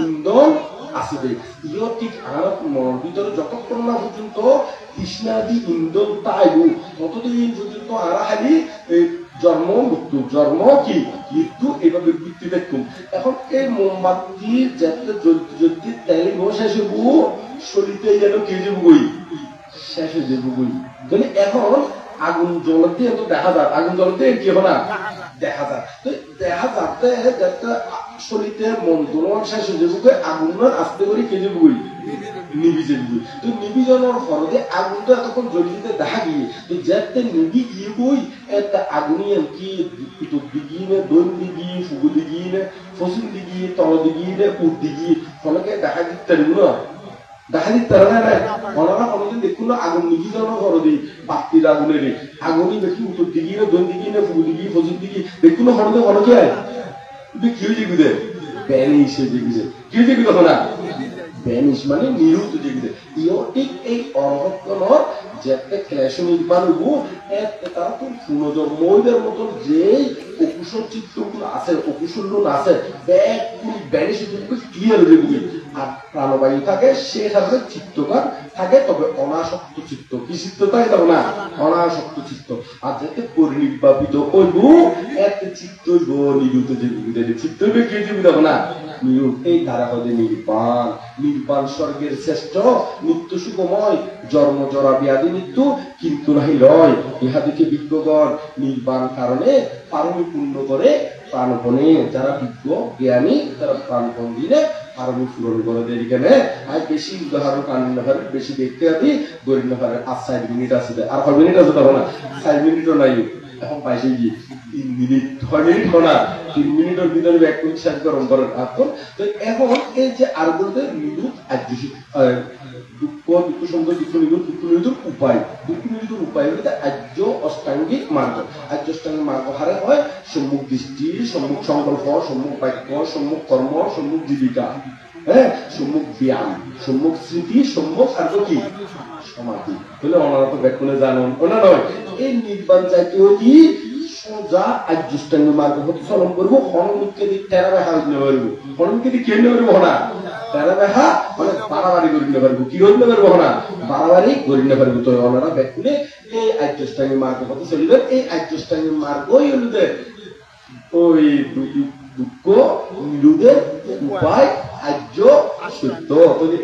ইন্ধন আছে দেই ইও ঠিক আর মনের ভিতরে যতক্ষণ না পর্যন্ত তৃষ্ণাদি ইন্ধন তাইব ততদিন পর্যন্ত আর খালি জন্ম মৃত্যু জন্ম কি মৃত্যু এইভাবে বৃত্তি দেখুন এখন এই মোমবাতি যাতে জ্বলতে জ্বলতে তেল শেষ হবো শরীরে যেন কে যাবো গই শেষ হয়ে যাবো গই যদি এখন আগুন জ্বলতে এত দেখা যায় আগুন জ্বলতে কি হবে না দেখা যায় তো দেখা যাতে যাতে শরীরে মন দোলন শেষ হয়ে যাবো আগুন আস্তে করে কে যাবো গই নিবি যাবি তো নিবি যাওয়ার ফলে আগুনটা তখন জ্বলিতে দেখা গিয়ে তো যাতে নিবি গিয়ে বই একটা আগুনি কি তো দিগিয়ে দৈন দিগিয়ে ফুগু দিগিয়ে ফসিল দিগিয়ে তল দিগিয়ে উঠ দিগিয়ে ফলকে দেখা দিতে না দেখা দিতে না ওনারা কোনোদিন দেখুন না আগুন নিবি যাওয়ার ফলে দিই বাতির আগুনের আগুনই দেখি উত্তর দিগিয়ে দৈন দিগিয়ে ফুগু দিগিয়ে ফসিল দিগিয়ে দেখুন না হরদে অনেকে কি হয়েছে গুদে ব্যানি হিসেবে কি হয়েছে গুদে না ব্যানিশ মানে নিরুদ্ধ যেগুলো ইও ঠিক এই অরহক্ষণর যেতে ক্লেশ নির্বাণ হবো তারা তো পুনর্জন্মদের মতন যে অকুশল চিত্রগুলো আছে অকুশল লোন আছে ব্যানিশ ক্লিয়ার হয়ে যাবে আর প্রাণবায়ু থাকে সে সাথে চিত্তকার থাকে তবে অনাসক্ত চিত্ত কি চিত্ত থাকে তবে না অনাসক্ত চিত্ত আর যাতে পরিনির্বাপিত হইব এতে চিত্ত হইব নিরুদ্ধ যেগুলো চিত্ত হইবে কি হইবে তবে না এই ধারা হলে নির্বাণ নির্বাণ স্বর্গের শ্রেষ্ঠ নিত্য সুখময় জন্ম জরা ব্যাধি মৃত্যু কিন্তু নাহি লয় ইহাদিকে বিজ্ঞগণ নির্বাণ কারণে পারমি পূর্ণ করে প্রাণপণে যারা বিজ্ঞ জ্ঞানী তারা প্রাণপণ দিলে পারমি পূরণ করে দেয় এখানে আর বেশি উদাহরণ কান্নাহারের বেশি দেখতে আদি গরিব নাহারের আর 5 মিনিট আছে আর 5 মিনিট আছে তখন না 5 মিনিটও নাই এখন পাইছে কি 3 মিনিট 6 মিনিট না 3 মিনিটের ভিতরে ব্যাকুল শেষ গরম করার আপন। তো এখন এই যে আরগুলোতে নিরুত আজ্যসিক দুঃখ দুঃখ সম্পদ দুঃখ নিরুত উপায় হলো আর্য অষ্টাঙ্গিক মার্গ। আর্য অষ্টাঙ্গিক মার্গ হারে হয় সম্মুখ দৃষ্টি, সম্মুখ সংকল্প, সম্মুখ বাক্য, সম্মুখ কর্ম, সম্মুখ জীবিকা, হ্যাঁ, সম্মুখ ব্যায়াম, সম্মুখ স্মৃতি, সম্মুখ আর কি সমাধি। বলে ওনারা তো ব্যাকুলে জানেন ওনা নয় এই নির্বাণ জাতীয় কি সোজা আর্যষ্টাঙ্গ মার্গ হতে চলন করবো। হনুমুখকে দিক তেরা ব্যাহা হইতে পারবো, হনুমুখকে দিক কেন পারবো না তেরা ব্যাহা মানে বাড়াবাড়ি করে নিতে পারবো। কি করতে পারবো না বাড়াবাড়ি করে নিতে পারবো। তো ওনারা ব্যাকুলে এই আর্যষ্টাঙ্গ মার্গ হতে চলিবে। এই আর্যষ্টাঙ্গ মার্গই হলো ওই দুঃখ নিরোধের উপায় আর্য সত্য।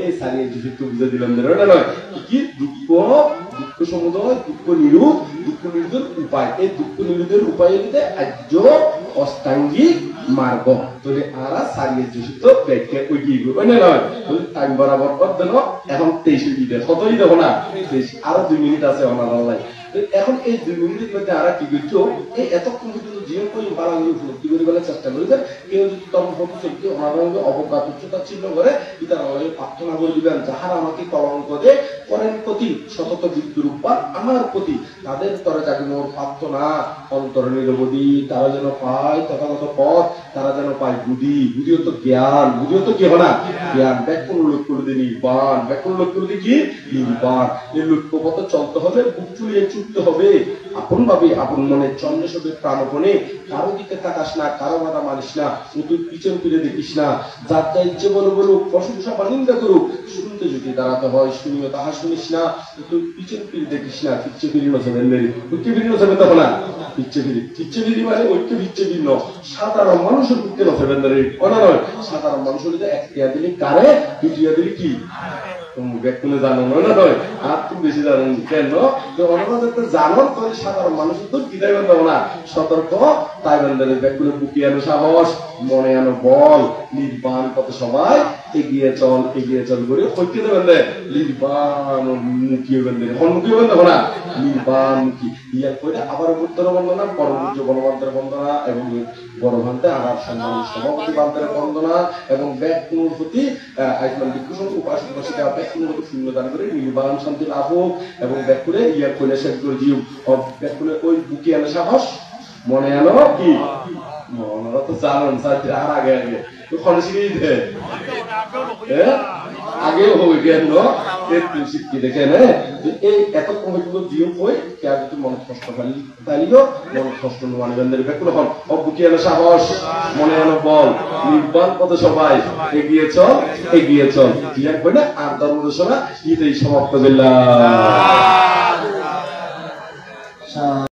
এই সারি আর্য সত্য বুঝে দিলাম নয় কি দুঃখ সমুদয়, দুঃখ নিরোধের উপায়। এই দুঃখ নিরোধের উপায় হইতে আর্য অষ্টাঙ্গিক মার্গ। তাহলে আরা সারি আর্য সত্য ব্যাখ্যা ওই কি করবে না নয় টাইম বরাবর দেন। এখন 23 মিনিট কতই দেখো না 23 আরো 2 মিনিট আছে ওনার আল্লাহ। এখন এই 2 মিনিটের মধ্যে আরা কি করছো এই এতক্ষণ পর্যন্ত জীবন করে বাড়াগুলো উপলব্ধি করে বলার চেষ্টা করি। কেউ যদি তখন ভবিষ্যৎকে অনারঙ্গে অবজ্ঞা তুচ্ছতা চিহ্ন করে পিতার আল্লাহকে প্রার্থনা করে দিবেন যাহারা আমাকে কলঙ্ক দিয়ে করেন প্রতি শতত বিদ্যুরূপা আমার প্রতি তাদের তরে যাকে মোর প্রার্থনা অন্তর নিরবধি তারা যেন পায় তথাগত পথ, তারা যেন পায় বুদ্ধি। বুদ্ধিও তো জ্ঞান, বুদ্ধিও তো কি হয় না জ্ঞান। ব্যাকুল লক্ষ্য দিয়ে নির্বাণ, ব্যাকুল লক্ষ্য দিয়ে কি নির্বাণ। এই লক্ষ্য পথ চলতে হবে, বুক চুলিয়ে ছুটতে হবে আপন ভাবে আপন মনে চন্দ্রসবে প্রাণপণে। কারো দিকে তাকাস না, কারো বাধা মানিস না, তুই পিছন ফিরে দেখিস না। যার যা ইচ্ছে বলুক, প্রশংসা বা নিন্দা করুক, শুনতে যদি দাঁড়াতে হয় শুনিও তাহা শুনিস না, তুই পিছন ফিরে দেখিস না। পিচ্ছে ফিরি নছেন ঐক্য ফিরি নছেন তখন না পিচ্ছে ফিরি মানে ঐক্য ভিচ্ছে ভিন্ন। সাধারণ মানুষের পক্ষে নছেন ওনা নয়। সাধারণ মানুষের একটিয়া দিলি কারে, দুটিয়া দিলি কি ব্যাকুলে জানো না নয়। আর তুমি বেশি জানো কেন জানো তো সাধারণ মানুষের তো কিতাই বান্ধব না সতর্ক তাই বান্ধব ব্যাকুলে বুকে আনো সাহস, মনে আনো বল, নির্বাণ পথে সবাই এগিয়ে চল করে ঐক্য দেবেন দে নির্বাণ মুখিয়ে বেঁধে সম্মুখীয় বেঁধে না নির্বাণ মুখী ইয়ার করে আবার উত্তর বন্দনা, পরমপূজ্য বনবান্তের বন্দনা এবং বড় ভান্তে আবার সম্মান সভাপতি বান্তের বন্দনা এবং ব্যাকুলের প্রতি আইসমান বিক্ষুষণ উপাসক বসিকা ব্যাকুলের প্রতি শূন্য দান করে নির্বাণ শান্তি লাভ হোক এবং ব্যাকুলে ইয়ার করে শেষ করে জিও ব্যাকুলে ওই বুকে আনো সাহস, মনে আনো কি মনরা তো জানেন সাথে আর আগে খনে শিখিয়ে দে আগেও হবে কেন একটু শিখিয়ে দেখেন। এই এত কমিটিগুলো জিও হই কে যদি মন কষ্ট তাইলেও মন কষ্ট নোয়ানিবেন ব্যাকুল হন বুকে আনো সাহস, মনে আনো বল, নির্বাণ পথে সবাই এগিয়ে চল ইয়ার কই না আর ধর্মদর্শনা ইতেই সমাপ্ত করলাম।